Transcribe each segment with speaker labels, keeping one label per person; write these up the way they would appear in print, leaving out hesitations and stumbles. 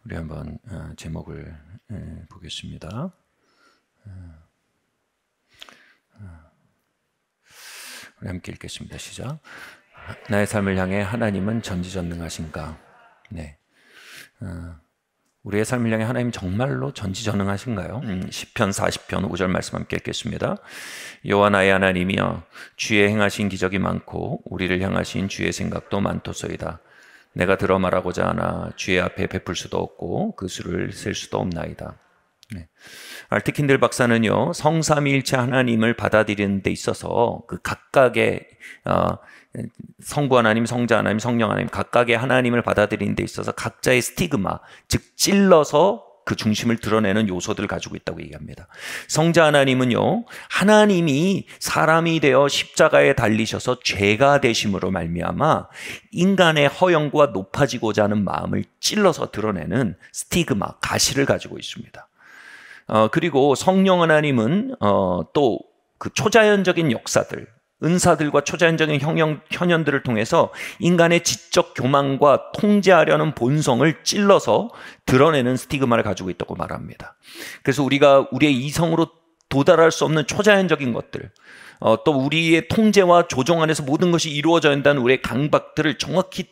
Speaker 1: 우리 한번 제목을 보겠습니다. 우리 함께 읽겠습니다. 시작. 나의 삶을 향해 하나님은 전지전능하신가? 네. 우리의 삶을 향해 하나님 정말로 전지전능하신가요? 시편 40편 5절 말씀 함께 읽겠습니다. 여호와 나의 하나님이여, 주의 행하신 기적이 많고 우리를 향하신 주의 생각도 많도소이다. 내가 들어 말하고자 하나 주의 앞에 베풀 수도 없고 그 수를 셀 수도 없나이다. 네. 알트킨들 박사는요, 성삼위일체 하나님을 받아들이는 데 있어서 그 각각의 성부 하나님, 성자 하나님, 성령 하나님 각각의 하나님을 받아들이는 데 있어서 각자의 스티그마, 즉 찔러서 그 중심을 드러내는 요소들을 가지고 있다고 얘기합니다. 성자 하나님은요, 하나님이 사람이 되어 십자가에 달리셔서 죄가 되심으로 말미암아 인간의 허영과 높아지고자 하는 마음을 찔러서 드러내는 스티그마, 가시를 가지고 있습니다. 그리고 성령 하나님은 또 그 초자연적인 역사들, 은사들과 초자연적인 현현들을 통해서 인간의 지적 교만과 통제하려는 본성을 찔러서 드러내는 스티그마를 가지고 있다고 말합니다. 그래서 우리가 우리의 이성으로 도달할 수 없는 초자연적인 것들, 또 우리의 통제와 조종 안에서 모든 것이 이루어져야 한다는 우리의 강박들을 정확히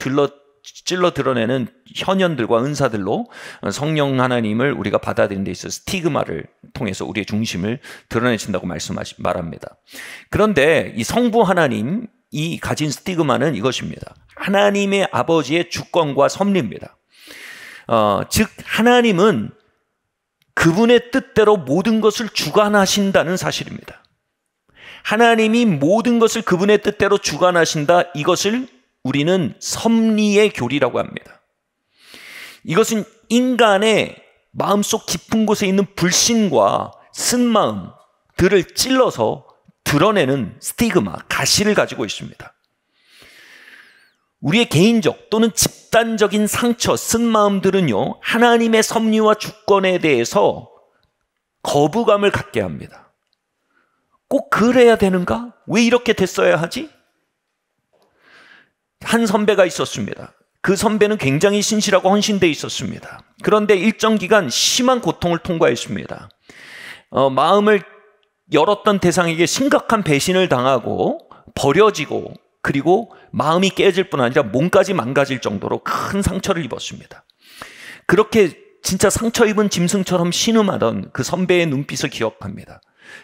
Speaker 1: 찔러 드러내는 현현들과 은사들로 성령 하나님을 우리가 받아들이는 데 있어서 스티그마를 통해서 우리의 중심을 드러내신다고 말합니다. 그런데 이 성부 하나님이 가진 스티그마는 이것입니다. 하나님의 아버지의 주권과 섭리입니다. 즉 하나님은 그분의 뜻대로 모든 것을 주관하신다는 사실입니다. 하나님이 모든 것을 그분의 뜻대로 주관하신다, 이것을 우리는 섭리의 교리라고 합니다. 이것은 인간의 마음속 깊은 곳에 있는 불신과 쓴마음들을 찔러서 드러내는 스티그마, 가시를 가지고 있습니다. 우리의 개인적 또는 집단적인 상처, 쓴마음들은요, 하나님의 섭리와 주권에 대해서 거부감을 갖게 합니다. 꼭 그래야 되는가? 왜 이렇게 됐어야 하지? 한 선배가 있었습니다. 그 선배는 굉장히 신실하고 헌신되어 있었습니다. 그런데 일정 기간 심한 고통을 통과했습니다. 마음을 열었던 대상에게 심각한 배신을 당하고 버려지고, 그리고 마음이 깨질 뿐 아니라 몸까지 망가질 정도로 큰 상처를 입었습니다. 그렇게 진짜 상처 입은 짐승처럼 신음하던 그 선배의 눈빛을 기억합니다.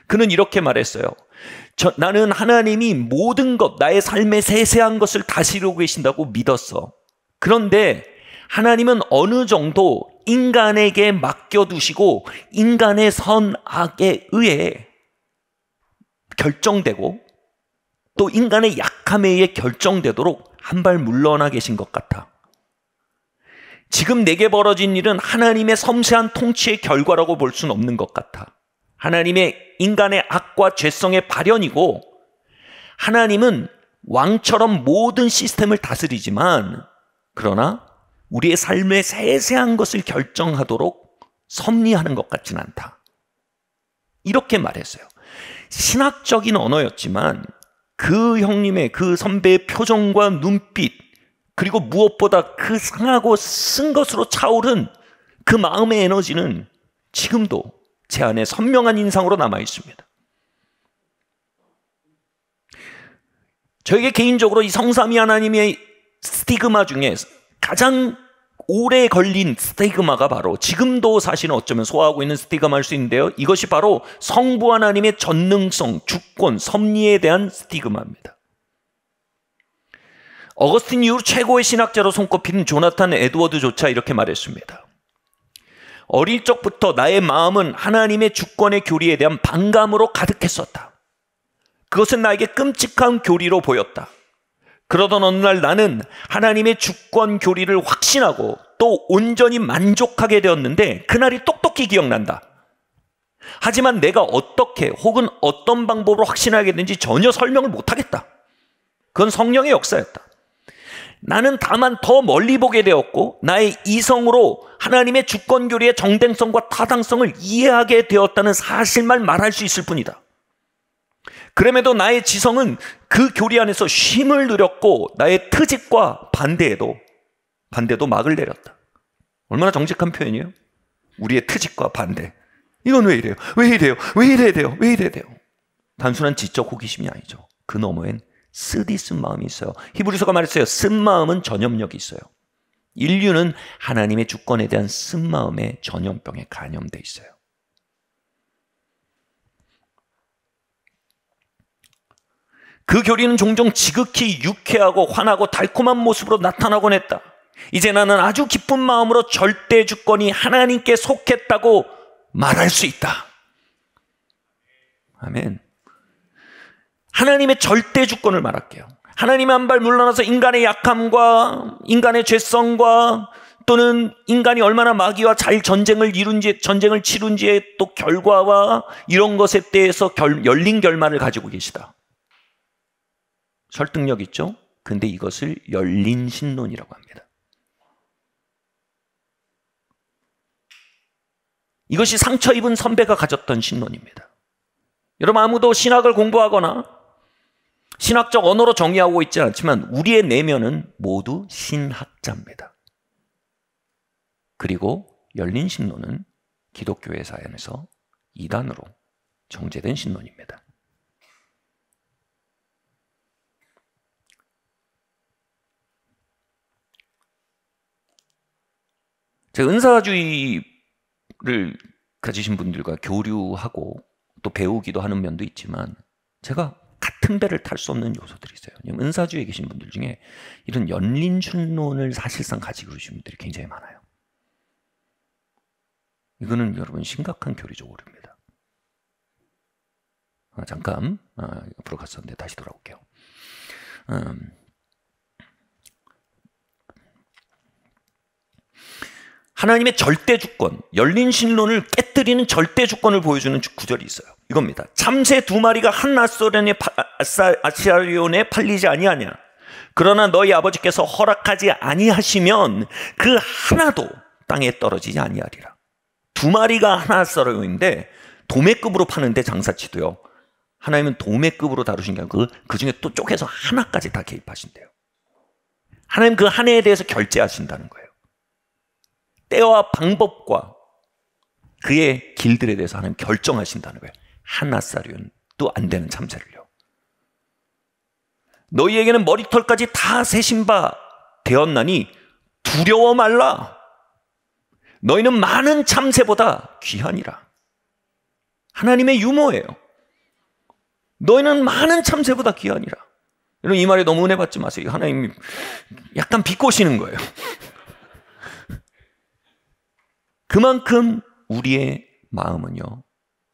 Speaker 1: 그는 이렇게 말했어요. 나는 하나님이 모든 것, 나의 삶의 세세한 것을 다스리고 계신다고 믿었어. 그런데 하나님은 어느 정도 인간에게 맡겨두시고 인간의 선악에 의해 결정되고 또 인간의 약함에 의해 결정되도록 한 발 물러나 계신 것 같아. 지금 내게 벌어진 일은 하나님의 섬세한 통치의 결과라고 볼 수는 없는 것 같아. 하나님의 인간의 악과 죄성의 발현이고, 하나님은 왕처럼 모든 시스템을 다스리지만, 그러나 우리의 삶의 세세한 것을 결정하도록 섭리하는 것 같지는 않다. 이렇게 말했어요. 신학적인 언어였지만 그 형님의, 그 선배의 표정과 눈빛, 그리고 무엇보다 그 상하고 쓴 것으로 차오른 그 마음의 에너지는 지금도 제 안에 선명한 인상으로 남아 있습니다. 저에게 개인적으로 이 성삼위 하나님의 스티그마 중에 가장 오래 걸린 스티그마가 바로, 지금도 사실은 어쩌면 소화하고 있는 스티그마일 수 있는데요, 이것이 바로 성부 하나님의 전능성, 주권, 섭리에 대한 스티그마입니다. 어거스틴 이후 최고의 신학자로 손꼽히는 조나탄 에드워드조차 이렇게 말했습니다. 어릴 적부터 나의 마음은 하나님의 주권의 교리에 대한 반감으로 가득했었다. 그것은 나에게 끔찍한 교리로 보였다. 그러던 어느 날 나는 하나님의 주권 교리를 확신하고 또 온전히 만족하게 되었는데, 그날이 똑똑히 기억난다. 하지만 내가 어떻게 혹은 어떤 방법으로 확신하게 된지 전혀 설명을 못하겠다. 그건 성령의 역사였다. 나는 다만 더 멀리 보게 되었고 나의 이성으로 하나님의 주권 교리의 정당성과 타당성을 이해하게 되었다는 사실만 말할 수 있을 뿐이다. 그럼에도 나의 지성은 그 교리 안에서 쉼을 누렸고 나의 트집과 반대도 막을 내렸다. 얼마나 정직한 표현이에요? 우리의 트집과 반대. 이건 왜 이래요? 왜 이래요? 왜 이래야 돼요? 왜 이래야 돼요? 단순한 지적 호기심이 아니죠. 그 너머엔 쓰디쓴 마음이 있어요. 히브리서가 말했어요. 쓴 마음은 전염력이 있어요. 인류는 하나님의 주권에 대한 쓴 마음의 전염병에 감염돼 있어요. 그 교리는 종종 지극히 유쾌하고 환하고 달콤한 모습으로 나타나곤 했다. 이제 나는 아주 기쁜 마음으로 절대 주권이 하나님께 속했다고 말할 수 있다. 아멘. 하나님의 절대 주권을 말할게요. 하나님의 한 발 물러나서 인간의 약함과 인간의 죄성과 또는 인간이 얼마나 마귀와 잘 전쟁을 치룬지의 또 결과와 이런 것에 대해서 열린 결말을 가지고 계시다. 설득력 있죠? 근데 이것을 열린 신론이라고 합니다. 이것이 상처 입은 선배가 가졌던 신론입니다. 여러분, 아무도 신학을 공부하거나 신학적 언어로 정의하고 있지 않지만 우리의 내면은 모두 신학자입니다. 그리고 열린 신론은 기독교회 사연에서 이단으로 정제된 신론입니다. 제가 은사주의를 가지신 분들과 교류하고 또 배우기도 하는 면도 있지만 제가 같은 배를 탈 수 없는 요소들이 있어요. 은사주의에 계신 분들 중에 이런 열린 신론을 사실상 가지고 계신 분들이 굉장히 많아요. 이거는 여러분 심각한 교리적 오류입니다. 잠깐 옆으로 갔었는데 다시 돌아올게요. 하나님의 절대 주권, 열린 신론을 깨뜨리는 절대 주권을 보여주는 구절이 있어요. 이겁니다. 참새 2마리가 한 아시아리온에 팔리지 아니하냐. 그러나 너희 아버지께서 허락하지 아니하시면 그 하나도 땅에 떨어지지 아니하리라. 2마리가 한 아시아리온인데 도매급으로 파는데 장사치도요. 하나님은 도매급으로 다루신 게 아니고 그 중에 또 쪼개서 하나까지 다 개입하신대요. 하나님 그 한 해에 대해서 결제하신다는 거예요. 때와 방법과 그의 길들에 대해서 하나님 결정하신다는 거예요. 하나살이온도 안 되는 참새를요. 너희에게는 머리털까지 다 세신 바 되었나니 두려워 말라. 너희는 많은 참새보다 귀하니라. 하나님의 유머예요. 너희는 많은 참새보다 귀하니라. 여러분, 이 말에 너무 은혜 받지 마세요. 하나님이 약간 비꼬시는 거예요. 그만큼 우리의 마음은요,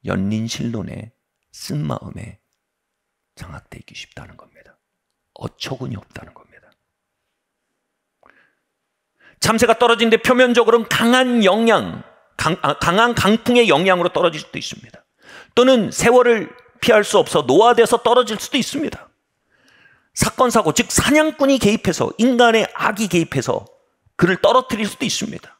Speaker 1: 열린 신론의 쓴 마음에 장악되어 있기 쉽다는 겁니다. 어처구니 없다는 겁니다. 참새가 떨어지는데 표면적으로는 강한 강풍의 영향으로 떨어질 수도 있습니다. 또는 세월을 피할 수 없어 노화돼서 떨어질 수도 있습니다. 사건, 사고, 즉 사냥꾼이 개입해서, 인간의 악이 개입해서 그를 떨어뜨릴 수도 있습니다.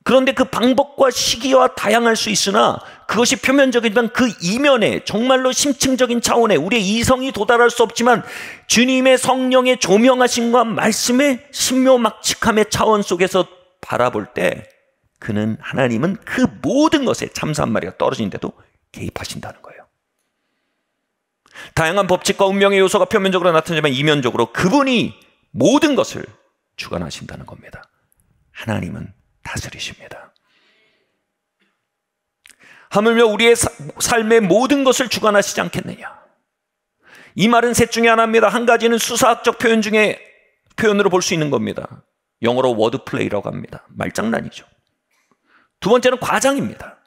Speaker 1: 그런데 그 방법과 시기와 다양할 수 있으나 그것이 표면적이지만 그 이면에 정말로 심층적인 차원에 우리의 이성이 도달할 수 없지만 주님의 성령의 조명하심과 말씀의 신묘막측함의 차원 속에서 바라볼 때 그는, 하나님은 그 모든 것에 참새 1마리가 떨어지는데도 개입하신다는 거예요. 다양한 법칙과 운명의 요소가 표면적으로 나타나지만 이면적으로 그분이 모든 것을 주관하신다는 겁니다. 하나님은 다스리십니다. 하물며 우리의 삶의 모든 것을 주관하시지 않겠느냐. 이 말은 셋 중에 하나입니다. 한 가지는 수사학적 표현 중에 표현으로 볼 수 있는 겁니다. 영어로 워드플레이라고 합니다. 말장난이죠. 두 번째는 과장입니다.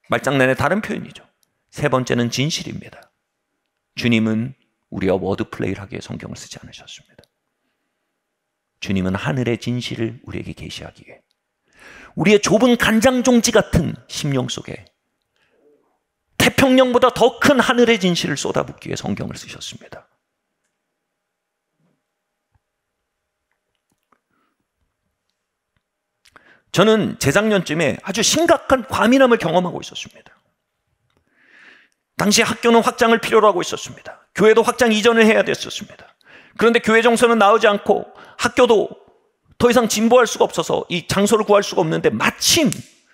Speaker 1: 말장난의 다른 표현이죠. 세 번째는 진실입니다. 주님은 우리와 워드플레이를 하기에 성경을 쓰지 않으셨습니다. 주님은 하늘의 진실을 우리에게 계시하기 위해 우리의 좁은 간장종지 같은 심령 속에 태평양보다 더 큰 하늘의 진실을 쏟아붓기 위해 성경을 쓰셨습니다. 저는 재작년쯤에 아주 심각한 과민함을 경험하고 있었습니다. 당시 학교는 확장을 필요로 하고 있었습니다. 교회도 확장 이전을 해야 됐었습니다. 그런데 교회 정서는 나오지 않고 학교도 더 이상 진보할 수가 없어서 이 장소를 구할 수가 없는데 마침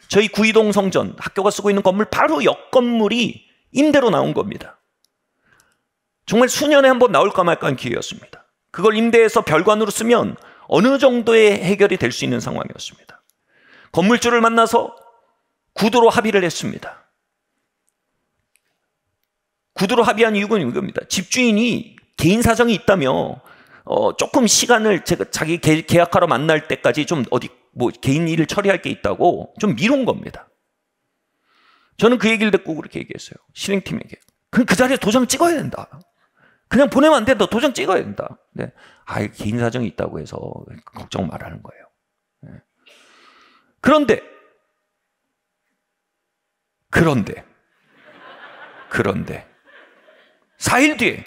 Speaker 1: 저희 구이동 성전 학교가 쓰고 있는 건물 바로 옆 건물이 임대로 나온 겁니다. 정말 수년에 한 번 나올까 말까 한 기회였습니다. 그걸 임대해서 별관으로 쓰면 어느 정도의 해결이 될 수 있는 상황이었습니다. 건물주를 만나서 구두로 합의를 했습니다. 구두로 합의한 이유가 이겁니다. 집주인이 개인 사정이 있다며 조금 시간을 자기 계약하러 만날 때까지 좀 어디 뭐 개인 일을 처리할 게 있다고 좀 미룬 겁니다. 저는 그 얘기를 듣고 그렇게 얘기했어요. 실행팀에게. 그럼 그 자리에 도장 찍어야 된다. 그냥 보내면 안 된다. 도장 찍어야 된다. 네. 개인 사정이 있다고 해서 걱정 말하는 거예요. 네. 그런데 4일 뒤에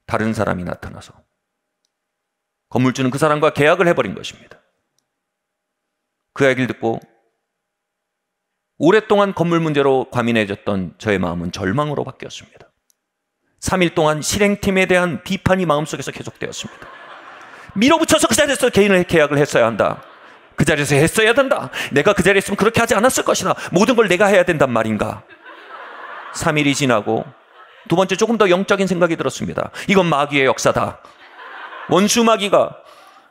Speaker 1: 다른 사람이 나타나서 건물주는 그 사람과 계약을 해버린 것입니다. 그 이야기를 듣고 오랫동안 건물 문제로 과민해졌던 저의 마음은 절망으로 바뀌었습니다. 3일 동안 실행팀에 대한 비판이 마음속에서 계속되었습니다. 밀어붙여서 그 자리에서 개인의 계약을 했어야 한다. 그 자리에서 했어야 된다. 내가 그 자리에 있으면 그렇게 하지 않았을 것이다. 모든 걸 내가 해야 된단 말인가. 3일이 지나고 두 번째 조금 더 영적인 생각이 들었습니다. 이건 마귀의 역사다. 원수 마귀가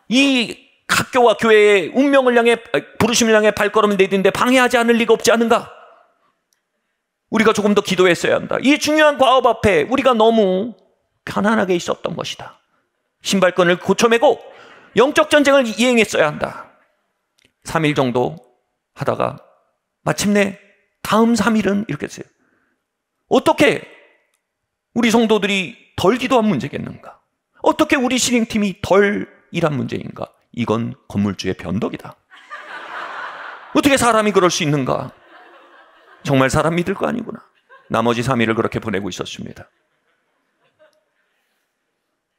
Speaker 1: 이 학교와 교회의 운명을 향해 부르심을 향해 발걸음을 내딛는데 방해하지 않을 리가 없지 않은가. 우리가 조금 더 기도했어야 한다. 이 중요한 과업 앞에 우리가 너무 편안하게 있었던 것이다. 신발끈을 고쳐매고 영적 전쟁을 이행했어야 한다. 3일 정도 하다가 마침내 다음 3일은 이렇게 했어요. 어떻게 우리 성도들이 덜 기도한 문제겠는가? 어떻게 우리 실행팀이 덜 일한 문제인가? 이건 건물주의 변덕이다. 어떻게 사람이 그럴 수 있는가? 정말 사람 믿을 거 아니구나. 나머지 3일을 그렇게 보내고 있었습니다.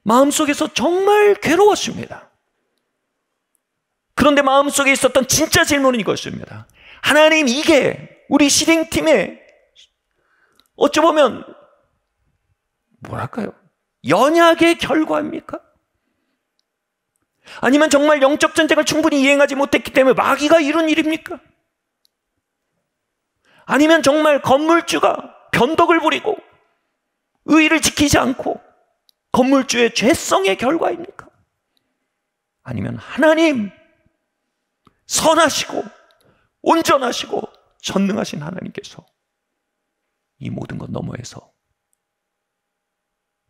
Speaker 1: 마음속에서 정말 괴로웠습니다. 그런데 마음속에 있었던 진짜 질문은 이것입니다. 하나님, 이게 우리 실행팀의 어찌 보면 뭐랄까요? 연약의 결과입니까? 아니면 정말 영적 전쟁을 충분히 이행하지 못했기 때문에 마귀가 이룬 일입니까? 아니면 정말 건물주가 변덕을 부리고 의의를 지키지 않고 건물주의 죄성의 결과입니까? 아니면 하나님, 선하시고 온전하시고 전능하신 하나님께서 이 모든 것 너머에서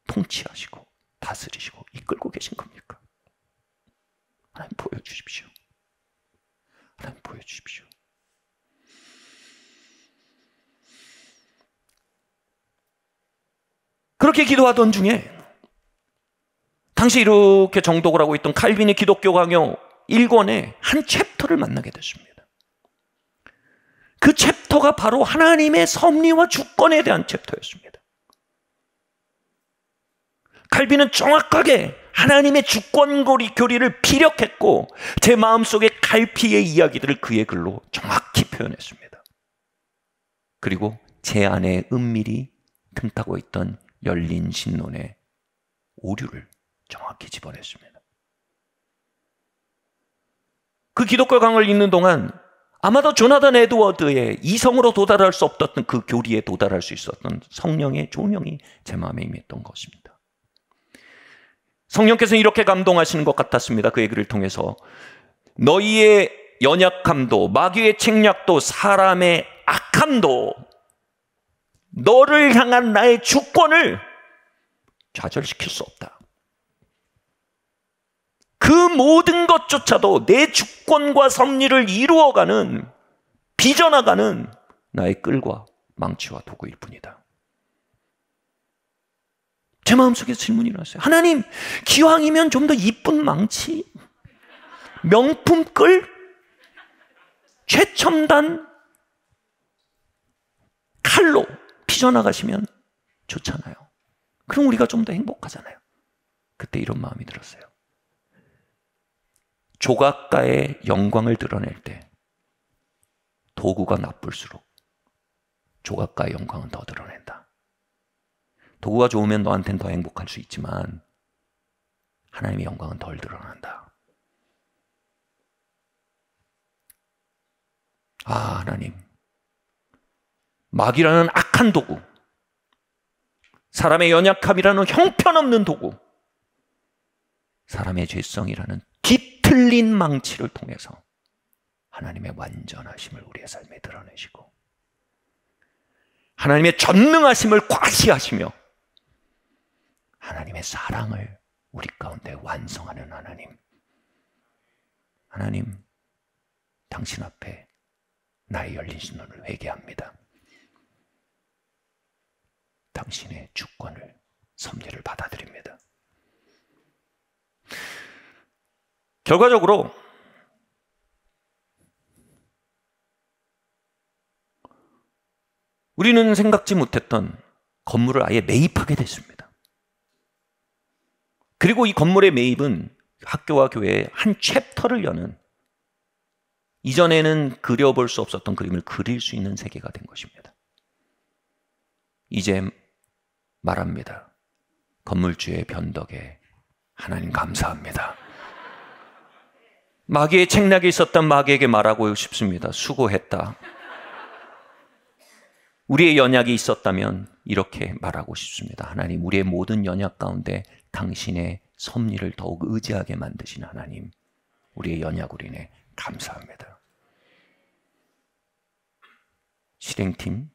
Speaker 1: 통치하시고 다스리시고 이끌고 계신 겁니까? 하나님 보여주십시오. 하나님 보여주십시오. 그렇게 기도하던 중에 당시 이렇게 정독을 하고 있던 칼빈의 기독교 강요 1권의 한 챕터를 만나게 됐습니다. 그 챕터가 바로 하나님의 섭리와 주권에 대한 챕터였습니다. 칼빈은 정확하게 하나님의 주권고리 교리를 피력했고 제 마음속에 갈피의 이야기들을 그의 글로 정확히 표현했습니다. 그리고 제 안에 은밀히 틈타고 있던 열린 신론의 오류를 정확히 집어냈습니다. 그 기독교 강을 읽는 동안 아마도 조나단 에드워드의 이성으로 도달할 수 없었던 그 교리에 도달할 수 있었던 성령의 조명이 제 마음에 임했던 것입니다. 성령께서는 이렇게 감동하시는 것 같았습니다. 그 얘기를 통해서 너희의 연약함도 마귀의 책략도 사람의 악함도 너를 향한 나의 주권을 좌절시킬 수 없다. 그 모든 것조차도 내 주권과 섭리를 이루어가는 빚어나가는 나의 끌과 망치와 도구일 뿐이다. 제 마음속에 질문이 일어났어요. 하나님, 기왕이면 좀 더 이쁜 망치, 명품 끌, 최첨단 칼로 빚어나가시면 좋잖아요. 그럼 우리가 좀 더 행복하잖아요. 그때 이런 마음이 들었어요. 조각가의 영광을 드러낼 때 도구가 나쁠수록 조각가의 영광은 더 드러낸다. 도구가 좋으면 너한테는 더 행복할 수 있지만 하나님의 영광은 덜 드러난다. 하나님, 마귀라는 악한 도구, 사람의 연약함이라는 형편없는 도구, 사람의 죄성이라는 뒤틀린 망치를 통해서 하나님의 완전하심을 우리의 삶에 드러내시고 하나님의 전능하심을 과시하시며 하나님의 사랑을 우리 가운데 완성하는 하나님, 하나님, 당신 앞에 나의 열린 신문을 회개합니다. 당신의 주권을, 섭리를 받아들입니다. 결과적으로 우리는 생각지 못했던 건물을 아예 매입하게 됐습니다. 그리고 이 건물의 매입은 학교와 교회의 한 챕터를 여는, 이전에는 그려볼 수 없었던 그림을 그릴 수 있는 세계가 된 것입니다. 이제 말합니다. 건물주의 변덕에 하나님 감사합니다. 마귀의 책략에 있었던 마귀에게 말하고 싶습니다. 수고했다. 우리의 연약이 있었다면 이렇게 말하고 싶습니다. 하나님, 우리의 모든 연약 가운데 당신의 섭리를 더욱 의지하게 만드신 하나님, 우리의 연약으로 인해 감사합니다. 실행팀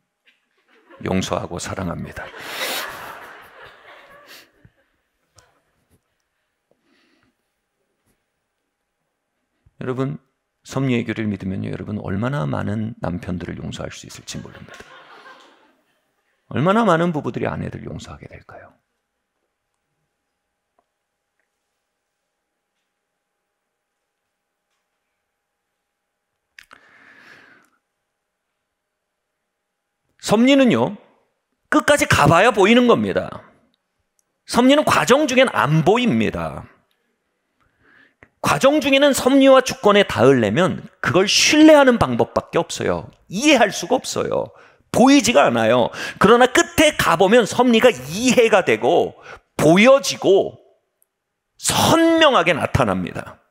Speaker 1: 용서하고 사랑합니다. 여러분, 섭리의 교를 믿으면요, 여러분 얼마나 많은 남편들을 용서할 수 있을지 모릅니다. 얼마나 많은 부부들이 아내들 용서하게 될까요? 섭리는요, 끝까지 가봐야 보이는 겁니다. 섭리는 과정 중엔 안 보입니다. 과정 중에는 섭리와 주권에 닿으려면 그걸 신뢰하는 방법밖에 없어요. 이해할 수가 없어요. 보이지가 않아요. 그러나 끝에 가보면 섭리가 이해가 되고 보여지고 선명하게 나타납니다.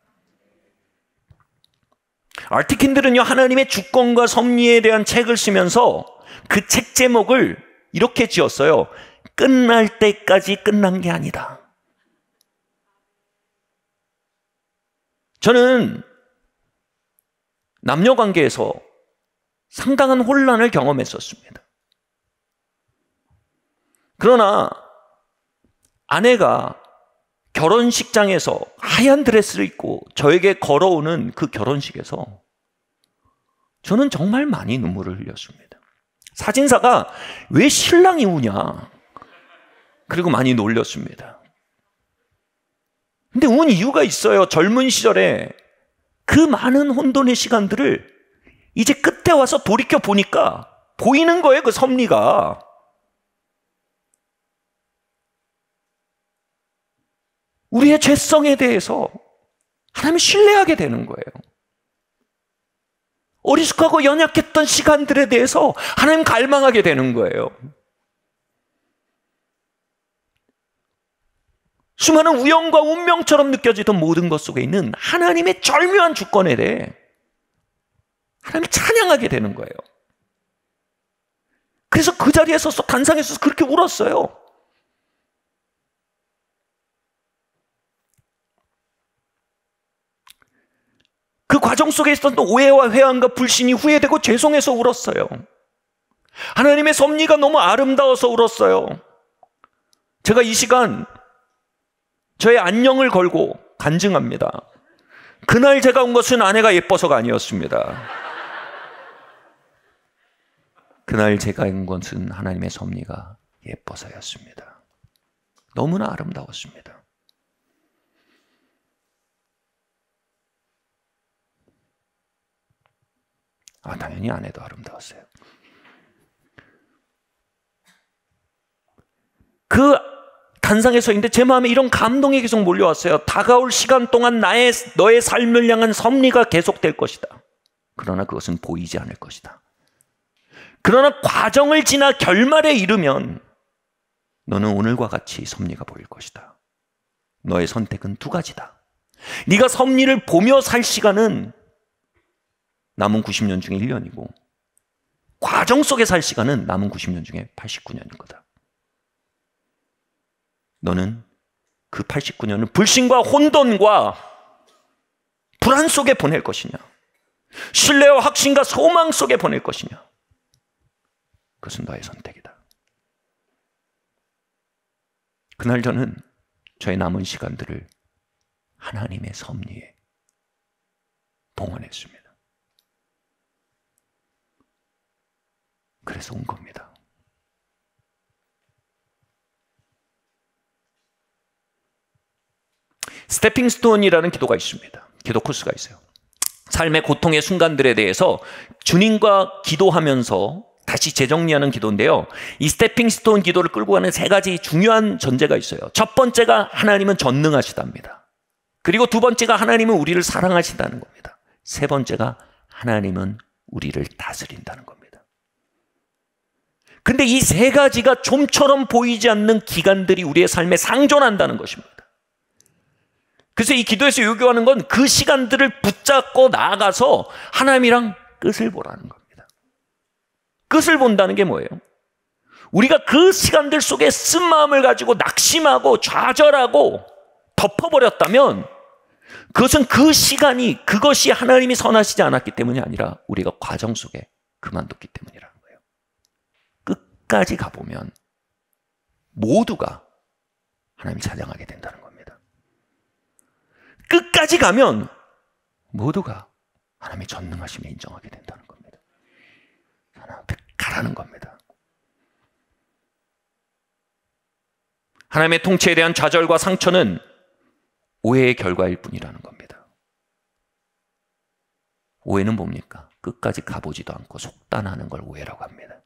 Speaker 1: 알티킨들은요, 하나님의 주권과 섭리에 대한 책을 쓰면서 그 책 제목을 이렇게 지었어요. 끝날 때까지 끝난 게 아니다. 저는 남녀 관계에서 상당한 혼란을 경험했었습니다. 그러나 아내가 결혼식장에서 하얀 드레스를 입고 저에게 걸어오는 그 결혼식에서 저는 정말 많이 눈물을 흘렸습니다. 사진사가 왜 신랑이 우냐? 그리고 많이 놀렸습니다. 근데 운 이유가 있어요. 젊은 시절에 그 많은 혼돈의 시간들을 이제 끝에 와서 돌이켜 보니까 보이는 거예요, 그 섭리가. 우리의 죄성에 대해서 하나님을 신뢰하게 되는 거예요. 어리숙하고 연약했던 시간들에 대해서 하나님 갈망하게 되는 거예요. 수많은 우연과 운명처럼 느껴지던 모든 것 속에 있는 하나님의 절묘한 주권에 대해 하나님을 찬양하게 되는 거예요. 그래서 그 자리에 서서 단상에 서서 그렇게 울었어요. 그 과정 속에 있었던 오해와 회한과 불신이 후회되고 죄송해서 울었어요. 하나님의 섭리가 너무 아름다워서 울었어요. 제가 이 시간 저의 안녕을 걸고 간증합니다. 그날 제가 온 것은 아내가 예뻐서가 아니었습니다. 그날 제가 온 것은 하나님의 섭리가 예뻐서였습니다. 너무나 아름다웠습니다. 당연히 아내도 아름다웠어요. 그 단상에 서 있는데 제 마음에 이런 감동이 계속 몰려왔어요. 다가올 시간 동안 너의 삶을 향한 섭리가 계속될 것이다. 그러나 그것은 보이지 않을 것이다. 그러나 과정을 지나 결말에 이르면 너는 오늘과 같이 섭리가 보일 것이다. 너의 선택은 두 가지다. 네가 섭리를 보며 살 시간은 남은 90년 중에 1년이고 과정 속에 살 시간은 남은 90년 중에 89년인 거다. 너는 그 89년을 불신과 혼돈과 불안 속에 보낼 것이냐, 신뢰와 확신과 소망 속에 보낼 것이냐, 그것은 너의 선택이다. 그날 저는 저의 남은 시간들을 하나님의 섭리에 봉헌했습니다. 그래서 온 겁니다. 스태핑 스톤이라는 기도가 있습니다. 기도 코스가 있어요. 삶의 고통의 순간들에 대해서 주님과 기도하면서 다시 재정리하는 기도인데요. 이 스태핑 스톤 기도를 끌고 가는 세 가지 중요한 전제가 있어요. 첫 번째가 하나님은 전능하시답니다. 그리고 두 번째가 하나님은 우리를 사랑하신다는 겁니다. 세 번째가 하나님은 우리를 다스린다는 겁니다. 근데 이 세 가지가 좀처럼 보이지 않는 기간들이 우리의 삶에 상존한다는 것입니다. 그래서 이 기도에서 요구하는 건 그 시간들을 붙잡고 나아가서 하나님이랑 끝을 보라는 겁니다. 끝을 본다는 게 뭐예요? 우리가 그 시간들 속에 쓴 마음을 가지고 낙심하고 좌절하고 덮어버렸다면 그것은 그 시간이, 그것이 하나님이 선하시지 않았기 때문이 아니라 우리가 과정 속에 그만뒀기 때문이라는 거예요. 끝까지 가보면 모두가 하나님을 찬양하게 된다는 겁니다. 끝까지 가면 모두가 하나님의 전능하심을 인정하게 된다는 겁니다. 하나님 앞에 가라는 겁니다. 하나님의 통치에 대한 좌절과 상처는 오해의 결과일 뿐이라는 겁니다. 오해는 뭡니까? 끝까지 가보지도 않고 속단하는 걸 오해라고 합니다.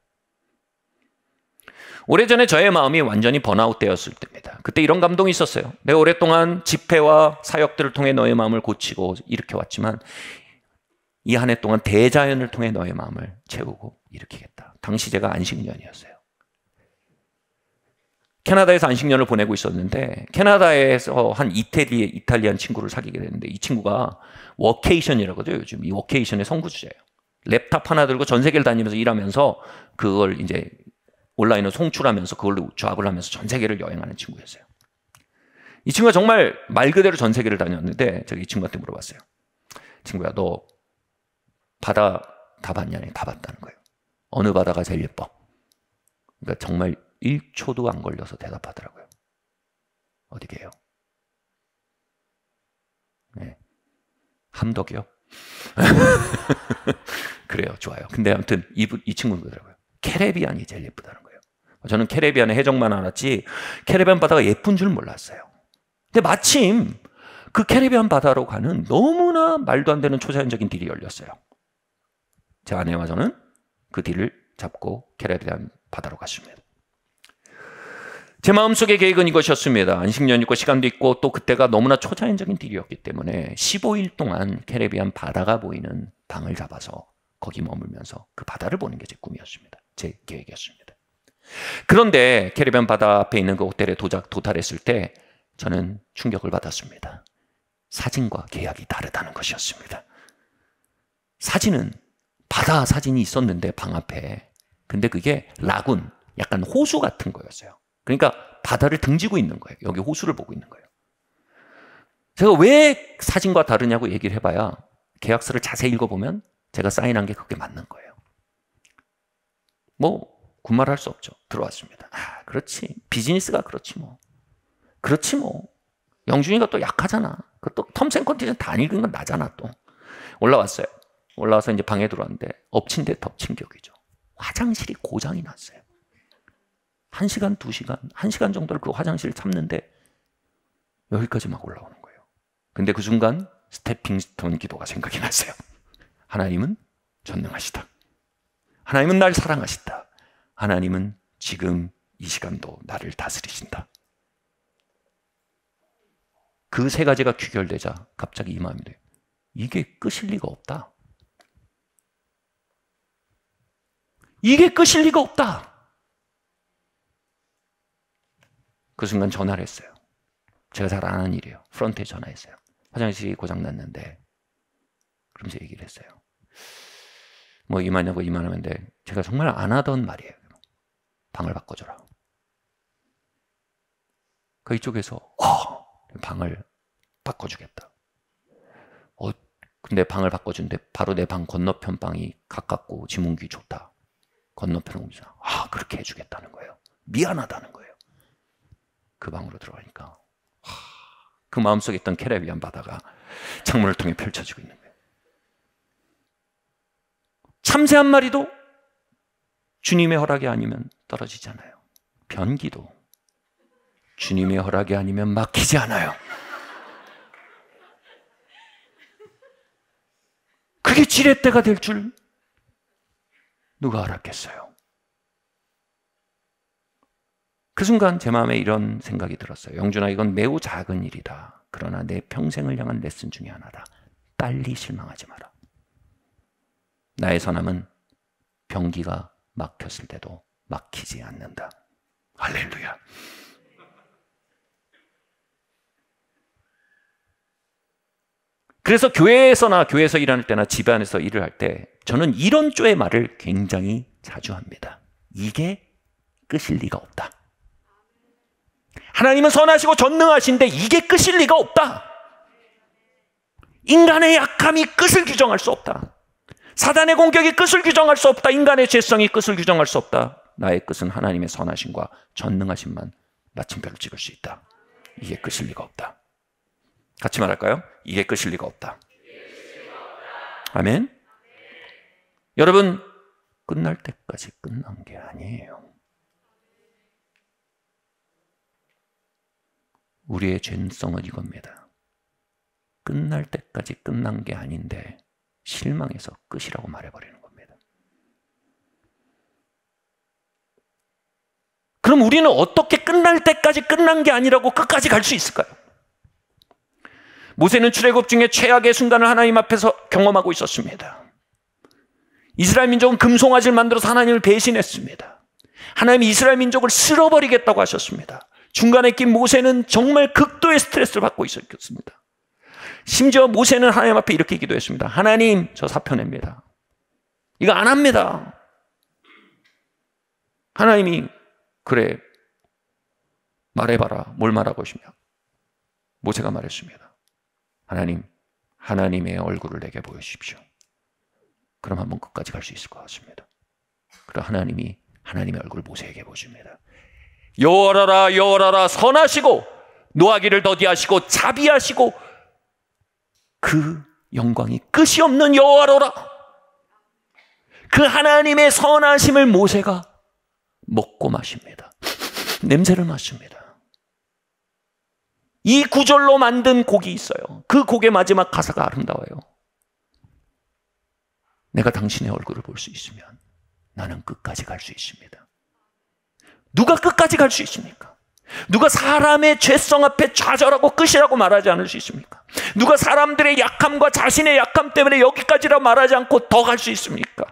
Speaker 1: 오래전에 저의 마음이 완전히 번아웃 되었을 때입니다. 그때 이런 감동이 있었어요. 내가 오랫동안 집회와 사역들을 통해 너의 마음을 고치고 일으켜왔지만 이 한 해 동안 대자연을 통해 너의 마음을 채우고 일으키겠다. 당시 제가 안식년이었어요. 캐나다에서 안식년을 보내고 있었는데 캐나다에서 한 이탈리안 친구를 사귀게 됐는데 이 친구가 워케이션이라고 하죠. 요즘 이 워케이션의 선구주자예요. 랩탑 하나 들고 전 세계를 다니면서 일하면서 그걸 이제 온라인으로 송출하면서 그걸로 조합을 하면서 전 세계를 여행하는 친구였어요. 이 친구가 정말 말 그대로 전 세계를 다녔는데 제가 이 친구한테 물어봤어요. 친구야, 너 바다 다 봤냐니? 다 봤다는 거예요. 어느 바다가 제일 예뻐? 그러니까 정말 1초도 안 걸려서 대답하더라고요. 어디게요? 네. 함덕이요? 그래요, 좋아요. 근데 아무튼 이 친구는 그러더라고요. 캐리비안이 제일 예쁘다는 거예요. 저는 캐리비안의 해적만 알았지 캐리비안 바다가 예쁜 줄 몰랐어요. 근데 마침 그 캐리비안 바다로 가는 너무나 말도 안 되는 초자연적인 딜이 열렸어요. 제 아내와 저는 그 딜을 잡고 캐리비안 바다로 갔습니다. 제 마음속의 계획은 이것이었습니다. 안식년 있고 시간도 있고 또 그때가 너무나 초자연적인 딜이었기 때문에 15일 동안 캐리비안 바다가 보이는 방을 잡아서 거기 머물면서 그 바다를 보는 게 제 꿈이었습니다. 제 계획이었습니다. 그런데 캐리비안 바다 앞에 있는 그 호텔에 도달했을 때 저는 충격을 받았습니다. 사진과 계약이 다르다는 것이었습니다. 사진은 바다 사진이 있었는데 방 앞에, 근데 그게 라군, 약간 호수 같은 거였어요. 그러니까 바다를 등지고 있는 거예요. 여기 호수를 보고 있는 거예요. 제가 왜 사진과 다르냐고 얘기를 해봐야 계약서를 자세히 읽어보면 제가 사인한 게 그게 맞는 거예요. 뭐 군말할 수 없죠. 들어왔습니다. 아, 그렇지. 비즈니스가 그렇지 뭐. 그렇지 뭐. 영준이가 또 약하잖아. 그 또 텀스 앤 컨디션 다 읽은 건 나잖아 또. 올라왔어요. 올라와서 이제 방에 들어왔는데 엎친 데 덮친 격이죠. 화장실이 고장이 났어요. 1시간, 2시간, 1시간 정도를 그 화장실을 참는데 여기까지 막 올라오는 거예요. 근데 그 순간 스태핑 스톤 기도가 생각이 났어요. 하나님은 전능하시다. 하나님은 날 사랑하시다. 하나님은 지금 이 시간도 나를 다스리신다. 그 세 가지가 귀결되자 갑자기 이 마음이 돼요. 이게 끝일 리가 없다. 이게 끝일 리가 없다. 그 순간 전화를 했어요. 제가 잘 안 하는 일이에요. 프런트에 전화했어요. 화장실이 고장났는데 그러면서 얘기를 했어요. 뭐 이만하고 이만하는데 제가 정말 안 하던 말이에요. 방을 바꿔줘라. 그 이쪽에서 방을 바꿔주겠다. 근데 방을 바꿔준데 바로 내 방 건너편 방이 가깝고 지문기 좋다. 건너편 오면서 그렇게 해주겠다는 거예요. 미안하다는 거예요. 그 방으로 들어가니까 그 마음속에 있던 캐리비안 바다가 창문을 통해 펼쳐지고 있는 거예요. 참새 한 마리도 주님의 허락이 아니면 떨어지지 않아요. 변기도 주님의 허락이 아니면 막히지 않아요. 그게 지렛대가 될 줄 누가 알았겠어요? 그 순간 제 마음에 이런 생각이 들었어요. 영준아, 이건 매우 작은 일이다. 그러나 내 평생을 향한 레슨 중에 하나다. 빨리 실망하지 마라. 나의 선함은 변기가 막혔을 때도 막히지 않는다. 할렐루야. 그래서 교회에서 일할 때나 집안에서 일을 할 때 저는 이런 쪼의 말을 굉장히 자주 합니다. 이게 끝일 리가 없다. 하나님은 선하시고 전능하신데 이게 끝일 리가 없다. 인간의 약함이 끝을 규정할 수 없다. 사단의 공격이 끝을 규정할 수 없다. 인간의 죄성이 끝을 규정할 수 없다. 나의 끝은 하나님의 선하심과 전능하심만 마침표를 찍을 수 있다. 이게 끝일 리가 없다. 같이 말할까요? 이게 끝일 리가 없다. 아멘. 여러분, 끝날 때까지 끝난 게 아니에요. 우리의 죄성은 이겁니다. 끝날 때까지 끝난 게 아닌데 실망해서 끝이라고 말해버리는 겁니다. 그럼 우리는 어떻게 끝날 때까지 끝난 게 아니라고 끝까지 갈 수 있을까요? 모세는 출애굽 중에 최악의 순간을 하나님 앞에서 경험하고 있었습니다. 이스라엘 민족은 금송아지를 만들어서 하나님을 배신했습니다. 하나님이 이스라엘 민족을 쓸어버리겠다고 하셨습니다. 중간에 낀 모세는 정말 극도의 스트레스를 받고 있었습니다. 심지어 모세는 하나님 앞에 이렇게 기도했습니다. 하나님, 저 사표 냅니다. 이거 안 합니다. 하나님이 그래, 말해봐라. 뭘 말하고 싶냐? 모세가 말했습니다. 하나님, 하나님의 얼굴을 내게 보여주십시오. 그럼 한번 끝까지 갈 수 있을 것 같습니다. 그럼 하나님이 하나님의 얼굴을 모세에게 보여줍니다. 여호와라, 여호와라, 선하시고 노하기를 더디하시고 자비하시고 그 영광이 끝이 없는 여호와로라. 그 하나님의 선하심을 모세가 먹고 마십니다. 냄새를 맡습니다. 이 구절로 만든 곡이 있어요. 그 곡의 마지막 가사가 아름다워요. 내가 당신의 얼굴을 볼 수 있으면 나는 끝까지 갈 수 있습니다. 누가 끝까지 갈 수 있습니까? 누가 사람의 죄성 앞에 좌절하고 끝이라고 말하지 않을 수 있습니까? 누가 사람들의 약함과 자신의 약함 때문에 여기까지라고 말하지 않고 더 갈 수 있습니까?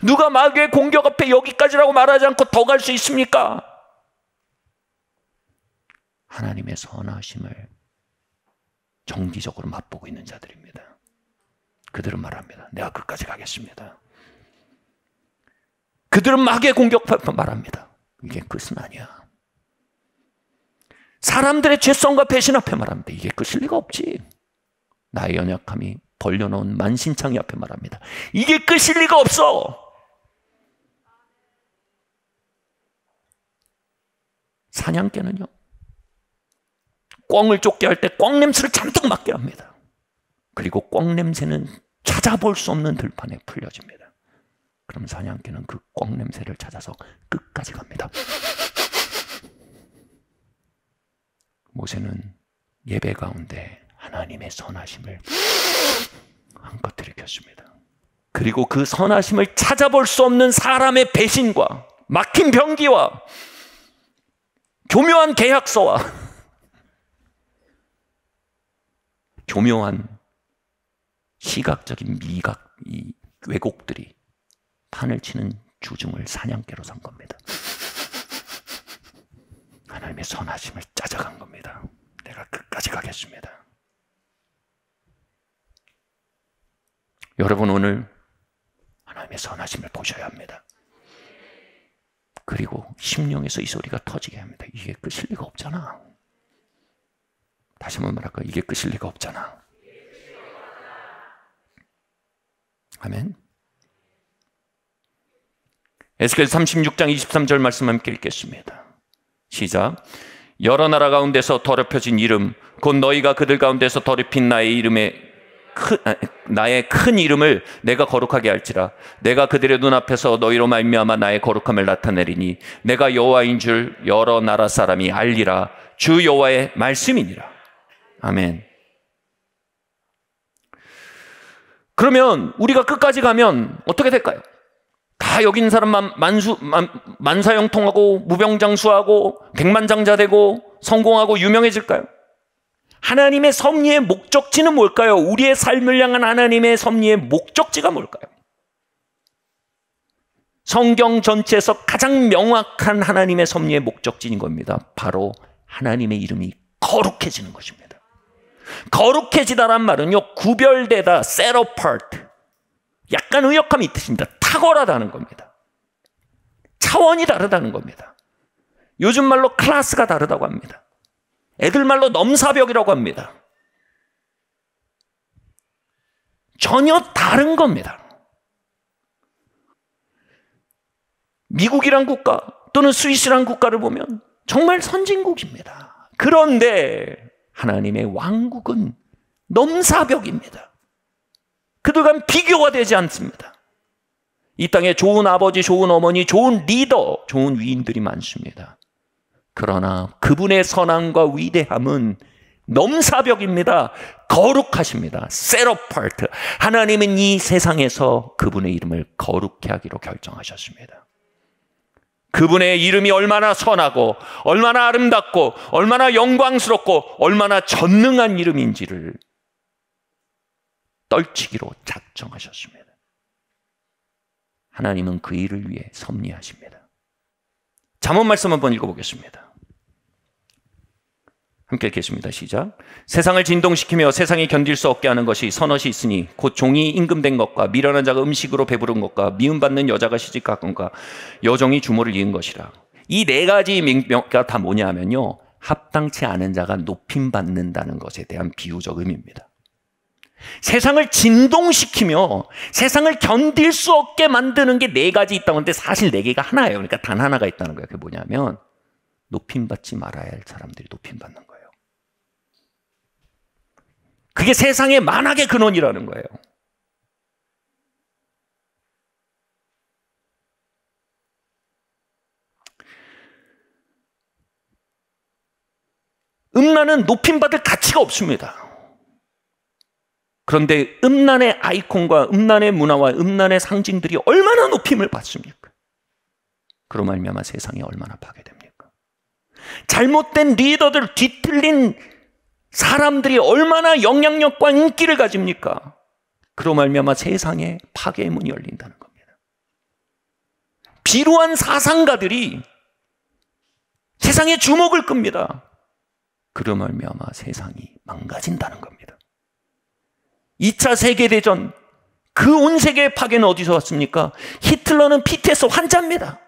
Speaker 1: 누가 마귀의 공격 앞에 여기까지라고 말하지 않고 더 갈 수 있습니까? 하나님의 선하심을 정기적으로 맛보고 있는 자들입니다. 그들은 말합니다. 내가 끝까지 가겠습니다. 그들은 마귀의 공격 앞에 말합니다. 이게 끝은 아니야. 사람들의 죄성과 배신 앞에 말합니다. 이게 끝일 리가 없지. 나의 연약함이 벌려놓은 만신창이 앞에 말합니다. 이게 끝일 리가 없어. 사냥개는요, 꿩을 쫓게 할 때 꿩 냄새를 잔뜩 맡게 합니다. 그리고 꿩 냄새는 찾아볼 수 없는 들판에 풀려집니다. 그럼 사냥개는 그 꿩 냄새를 찾아서 끝까지 갑니다. 모세는 예배 가운데 하나님의 선하심을 한껏 들이켰습니다. 그리고 그 선하심을 찾아볼 수 없는 사람의 배신과 막힌 병기와 교묘한 계약서와 교묘한 시각적인 미각, 이 왜곡들이 판을 치는 주중을 사냥개로 산 겁니다. 하나님의 선하심을 찾아간 겁니다. 내가 끝까지 가겠습니다. 여러분, 오늘 하나님의 선하심을 보셔야 합니다. 그리고 심령에서 이 소리가 터지게 합니다. 이게 끝일 리가 없잖아. 다시 한번 말할까요? 이게 끝일 리가 없잖아. 아멘. 에스겔 36장 23절 말씀 함께 읽겠습니다. 시작. 여러 나라 가운데서 더럽혀진 이름 곧 너희가 그들 가운데서 더럽힌 나의 큰 이름을 내가 거룩하게 할지라. 내가 그들의 눈앞에서 너희로 말미암아 나의 거룩함을 나타내리니 내가 여호와인 줄 여러 나라 사람이 알리라. 주 여호와의 말씀이니라. 아멘. 그러면 우리가 끝까지 가면 어떻게 될까요? 다 여기 있는 사람만 만사형통하고 무병장수하고 백만장자되고 성공하고 유명해질까요? 하나님의 섭리의 목적지는 뭘까요? 우리의 삶을 향한 하나님의 섭리의 목적지가 뭘까요? 성경 전체에서 가장 명확한 하나님의 섭리의 목적지인 겁니다. 바로 하나님의 이름이 거룩해지는 것입니다. 거룩해지다란 말은요, 구별되다, set apart. 약간 의역함이 있습니다. 탁월하다는 겁니다. 차원이 다르다는 겁니다. 요즘 말로 클래스가 다르다고 합니다. 애들 말로 넘사벽이라고 합니다. 전혀 다른 겁니다. 미국이란 국가 또는 스위스란 국가를 보면 정말 선진국입니다. 그런데 하나님의 왕국은 넘사벽입니다. 그들과는 비교가 되지 않습니다. 이 땅에 좋은 아버지, 좋은 어머니, 좋은 리더, 좋은 위인들이 많습니다. 그러나 그분의 선함과 위대함은 넘사벽입니다. 거룩하십니다. set apart. 하나님은 이 세상에서 그분의 이름을 거룩히 하기로 결정하셨습니다. 그분의 이름이 얼마나 선하고 얼마나 아름답고 얼마나 영광스럽고 얼마나 전능한 이름인지를 떨치기로 작정하셨습니다. 하나님은 그 일을 위해 섭리하십니다. 잠언 말씀 한번 읽어보겠습니다. 함께 읽겠습니다. 시작. 세상을 진동시키며 세상이 견딜 수 없게 하는 것이 선엇이 있으니 곧 종이 임금된 것과 미련한 자가 음식으로 배부른 것과 미움받는 여자가 시집간 것과 여종이 주모를 이은 것이라. 이 네 가지 명가 다 뭐냐 하면요, 합당치 않은 자가 높임받는다는 것에 대한 비유적 의미입니다. 세상을 진동시키며 세상을 견딜 수 없게 만드는 게 네 가지 있다고 하는데 사실 네 개가 하나예요. 그러니까 단 하나가 있다는 거예요. 그게 뭐냐면 높임받지 말아야 할 사람들이 높임받는 거예요. 그게 세상의 만악의 근원이라는 거예요. 음란은 높임받을 가치가 없습니다. 그런데 음란의 아이콘과 음란의 문화와 음란의 상징들이 얼마나 높임을 받습니까? 그로 말미암아 세상이 얼마나 파괴됩니까? 잘못된 리더들, 뒤틀린 사람들이 얼마나 영향력과 인기를 가집니까? 그로 말미암아 세상에 파괴의 문이 열린다는 겁니다. 비루한 사상가들이 세상의 주목을 끕니다. 그로 말미암아 세상이 망가진다는 겁니다. 2차 세계대전, 그 온 세계의 파괴는 어디서 왔습니까? 히틀러는 PTSD 환자입니다.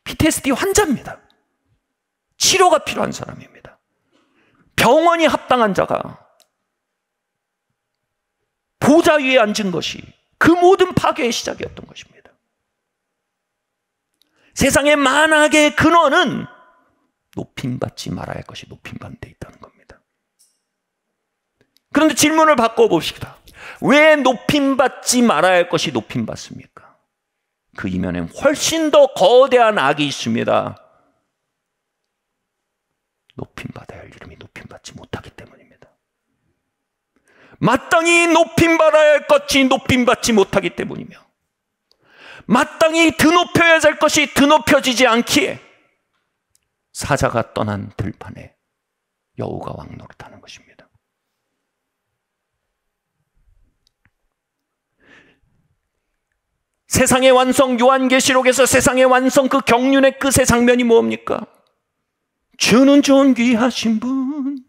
Speaker 1: PTSD 환자입니다. 치료가 필요한 사람입니다. 병원이 합당한 자가 보좌 위에 앉은 것이 그 모든 파괴의 시작이었던 것입니다. 세상의 만악의 근원은 높임받지 말아야 할 것이 높임받는 데 있다는 겁니다. 그런데 질문을 바꿔봅시다. 왜 높임받지 말아야 할 것이 높임받습니까? 그 이면엔 훨씬 더 거대한 악이 있습니다. 높임받아야 할 이름이 높임받지 못하기 때문입니다. 마땅히 높임받아야 할 것이 높임받지 못하기 때문이며 마땅히 드높여야 할 것이 드높여지지 않기에 사자가 떠난 들판에 여우가 왕노릇하는 것입니다. 세상의 완성, 요한계시록에서 세상의 완성, 그 경륜의 끝의 장면이 뭡니까? 주는 존귀하신 분,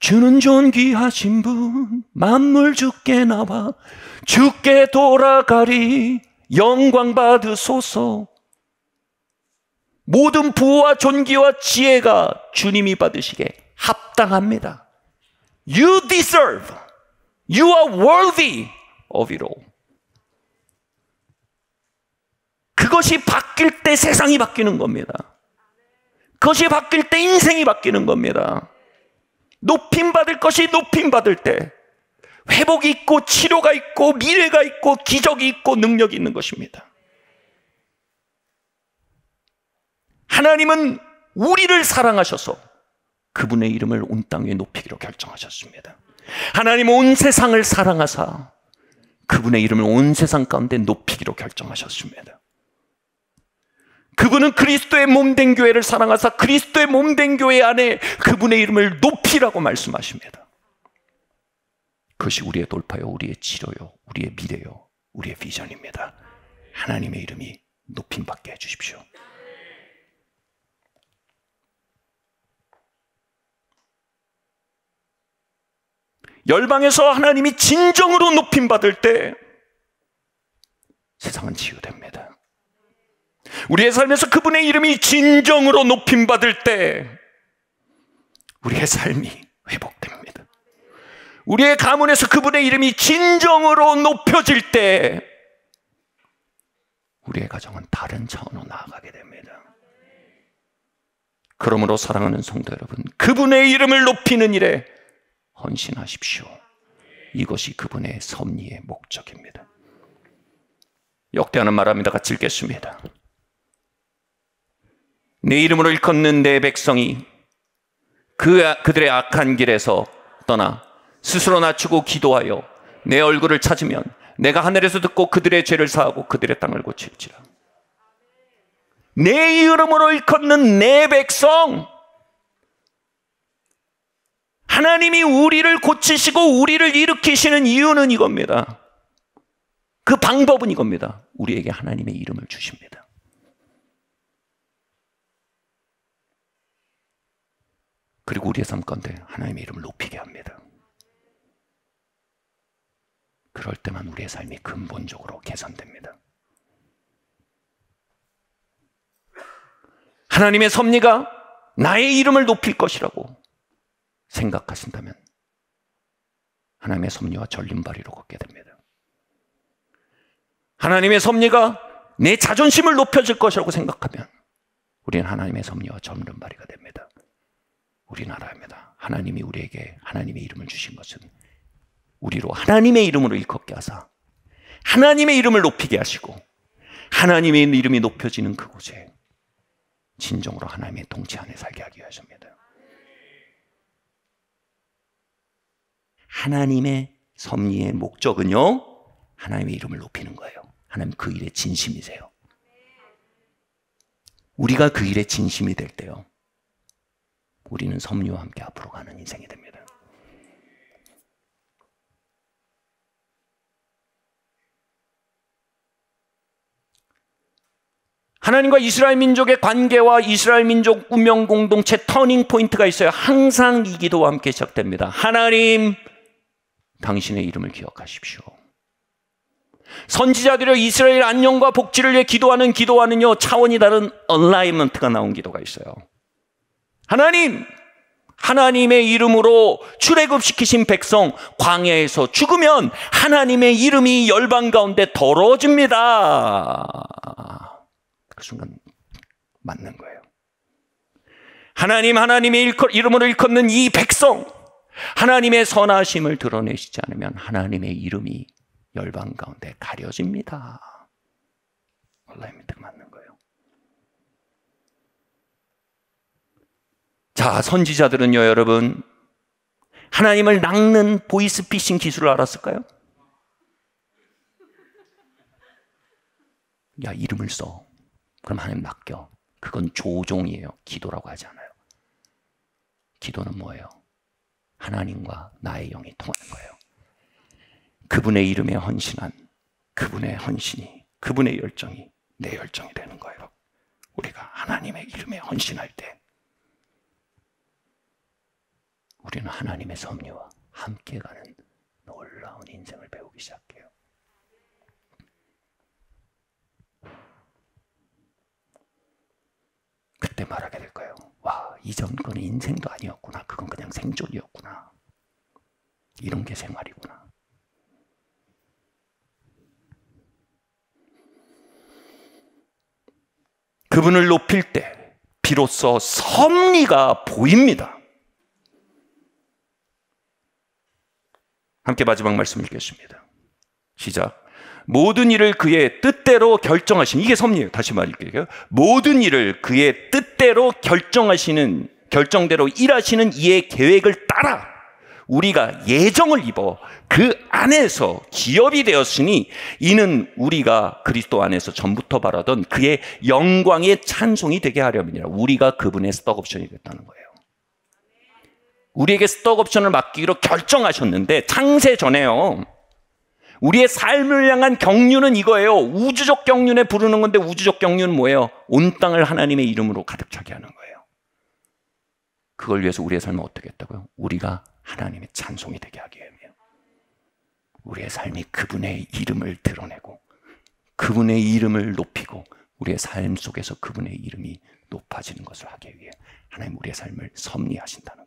Speaker 1: 주는 존귀하신 분, 만물 주께 나와 주께 돌아가리. 영광 받으소서. 모든 부와 존귀와 지혜가 주님이 받으시게 합당합니다. You deserve. You are worthy of it all. 그것이 바뀔 때 세상이 바뀌는 겁니다. 그것이 바뀔 때 인생이 바뀌는 겁니다. 높임받을 것이 높임받을 때 회복이 있고 치료가 있고 미래가 있고 기적이 있고 능력이 있는 것입니다. 하나님은 우리를 사랑하셔서 그분의 이름을 온 땅 위에 높이기로 결정하셨습니다. 하나님은 온 세상을 사랑하사 그분의 이름을 온 세상 가운데 높이기로 결정하셨습니다. 그분은 그리스도의 몸된 교회를 사랑하사 그리스도의 몸된 교회 안에 그분의 이름을 높이라고 말씀하십니다. 그것이 우리의 돌파요, 우리의 치료요, 우리의 미래요, 우리의 비전입니다. 하나님의 이름이 높임받게 해주십시오. 열방에서 하나님이 진정으로 높임받을 때 세상은 치유됩니다. 우리의 삶에서 그분의 이름이 진정으로 높임받을 때 우리의 삶이 회복됩니다. 우리의 가문에서 그분의 이름이 진정으로 높여질 때 우리의 가정은 다른 차원으로 나아가게 됩니다. 그러므로 사랑하는 성도 여러분, 그분의 이름을 높이는 일에 헌신하십시오. 이것이 그분의 섭리의 목적입니다. 역대하는 말합니다. 같이 읽겠습니다. 내 이름으로 일컫는 내 백성이 그들의 악한 길에서 떠나 스스로 낮추고 기도하여 내 얼굴을 찾으면 내가 하늘에서 듣고 그들의 죄를 사하고 그들의 땅을 고칠지라. 내 이름으로 일컫는 내 백성, 하나님이 우리를 고치시고 우리를 일으키시는 이유는 이겁니다. 그 방법은 이겁니다. 우리에게 하나님의 이름을 주십니다. 그리고 우리의 삶 가운데 하나님의 이름을 높이게 합니다. 그럴 때만 우리의 삶이 근본적으로 개선됩니다. 하나님의 섭리가 나의 이름을 높일 것이라고 생각하신다면 하나님의 섭리와 전림발이로 걷게 됩니다. 하나님의 섭리가 내 자존심을 높여줄 것이라고 생각하면 우리는 하나님의 섭리와 전림발이가 됩니다. 우리나라입니다. 하나님이 우리에게 하나님의 이름을 주신 것은 우리로 하나님의 이름으로 일컫게 하사 하나님의 이름을 높이게 하시고 하나님의 이름이 높여지는 그곳에 진정으로 하나님의 통치 안에 살게 하기 위하십니다. 하나님의 섭리의 목적은요, 하나님의 이름을 높이는 거예요. 하나님 그 일에 진심이세요. 우리가 그 일에 진심이 될 때요, 우리는 섭리와 함께 앞으로 가는 인생이 됩니다. 하나님과 이스라엘 민족의 관계와 이스라엘 민족 운명 공동체 터닝 포인트가 있어요. 항상 이 기도와 함께 시작됩니다. 하나님, 당신의 이름을 기억하십시오. 선지자들의 이스라엘 안녕과 복지를 위해 기도하는요, 차원이 다른 얼라이먼트가 나온 기도가 있어요. 하나님, 하나님의 이름으로 출애굽시키신 백성 광야에서 죽으면 하나님의 이름이 열방 가운데 더러워집니다. 그 순간 맞는 거예요. 하나님, 하나님의 이름으로 일컫는 이 백성, 하나님의 선하심을 드러내시지 않으면 하나님의 이름이 열방 가운데 가려집니다. 얼라이먼트가 맞는 거예요. 자, 선지자들은요, 여러분, 하나님을 낚는 보이스피싱 기술을 알았을까요? 야, 이름을 써. 그럼 하나님 낚여. 그건 조종이에요. 기도라고 하지 않아요. 기도는 뭐예요? 하나님과 나의 영이 통하는 거예요. 그분의 이름에 헌신한 그분의 헌신이, 그분의 열정이 내 열정이 되는 거예요. 우리가 하나님의 이름에 헌신할 때 우리는 하나님의 섭리와 함께 가는 놀라운 인생을 배우기 시작해요. 그때 말하게 될 거예요. 와, 이전 건 인생도 아니었구나. 그건 그냥 생존이었구나. 이런 게 생활이구나. 그분을 높일 때 비로소 섭리가 보입니다. 함께 마지막 말씀 읽겠습니다. 시작. 모든 일을 그의 뜻대로 결정하신, 이게 섭리예요. 다시 말할게요. 모든 일을 그의 뜻대로 결정대로 일하시는 이의 계획을 따라 우리가 예정을 입어 그 안에서 기업이 되었으니 이는 우리가 그리스도 안에서 전부터 바라던 그의 영광의 찬송이 되게 하려면이라. 우리가 그분의 스톡옵션이 됐다는 거예요. 우리에게 스톡옵션을 맡기기로 결정하셨는데 창세 전에요. 우리의 삶을 향한 경륜은 이거예요. 우주적 경륜에 부르는 건데 우주적 경륜은 뭐예요? 온 땅을 하나님의 이름으로 가득 차게 하는 거예요. 그걸 위해서 우리의 삶은 어떻게 했다고요? 우리가 하나님의 찬송이 되게 하기 위해요. 우리의 삶이 그분의 이름을 드러내고 그분의 이름을 높이고 우리의 삶 속에서 그분의 이름이 높아지는 것을 하기 위해 하나님 우리의 삶을 섭리하신다는 거예요.